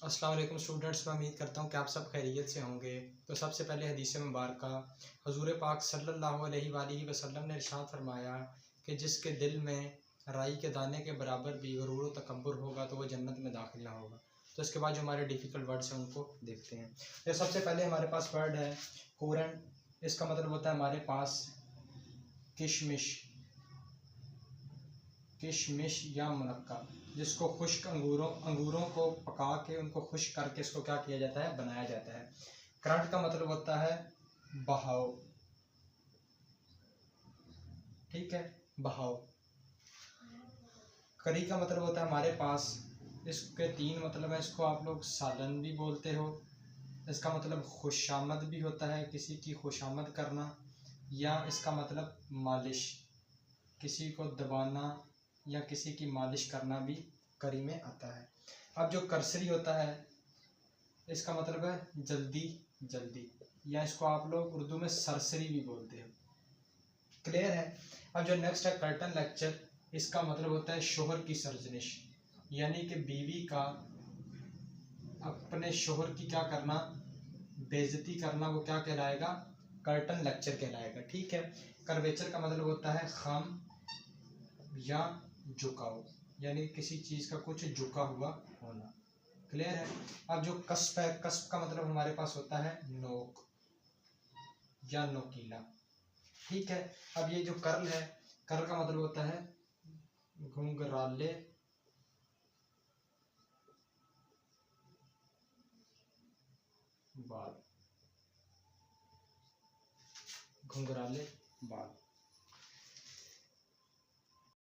अस्सलाम वालेकुम स्टूडेंट्स, मैं उम्मीद करता हूँ कि आप सब खैरियत से होंगे। तो सबसे पहले हदीस मुबारक हुज़ूर पाक सल्लल्लाहु अलैहि वसल्लम ने इरशाद फरमाया कि जिसके दिल में राई के दाने के बराबर भी गुरूर व तकब्बुर होगा तो वह जन्नत में दाखिल ना होगा। तो इसके बाद जो हमारे डिफ़िकल्ट वर्ड्स हैं उनको देखते हैं। तो सबसे पहले हमारे पास वर्ड है कोरन। इसका मतलब होता है हमारे पास किशमिश, किशमिश या मुनक्का, जिसको खुश्क अंगूरों को पका के उनको खुश्क करके इसको क्या किया जाता है, बनाया जाता है। करंट का मतलब होता है बहाव, ठीक है, बहाव। करी का मतलब होता है हमारे पास, इसके तीन मतलब है। इसको आप लोग सालन भी बोलते हो। इसका मतलब खुशामद भी होता है, किसी की खुशामद करना, या इसका मतलब मालिश, किसी को दबाना या किसी की मालिश करना भी करी में आता है। अब जो करसरी होता है इसका मतलब है जल्दी जल्दी, या इसको आप लोग उर्दू में सरसरी भी बोलते हो। क्लियर है। अब जो नेक्स्ट है कर्टन लेक्चर, इसका मतलब होता है शोहर की सरजनिश, यानी कि बीवी का अपने शोहर की क्या करना, बेइज्जती करना, वो क्या कहलाएगा, कर्टन लेक्चर कहलाएगा। ठीक है। कर्वेचर का मतलब होता है खम या झुकाव, यानी किसी चीज़ का कुछ झुका हुआ होना। क्लियर है। अब जो कस्प है, कस्प का मतलब हमारे पास होता है नोक या नोकीला। ठीक है। अब ये जो कर्ल है, कर्ल का मतलब होता है घुंघराले बाल, घुंघराले बाल।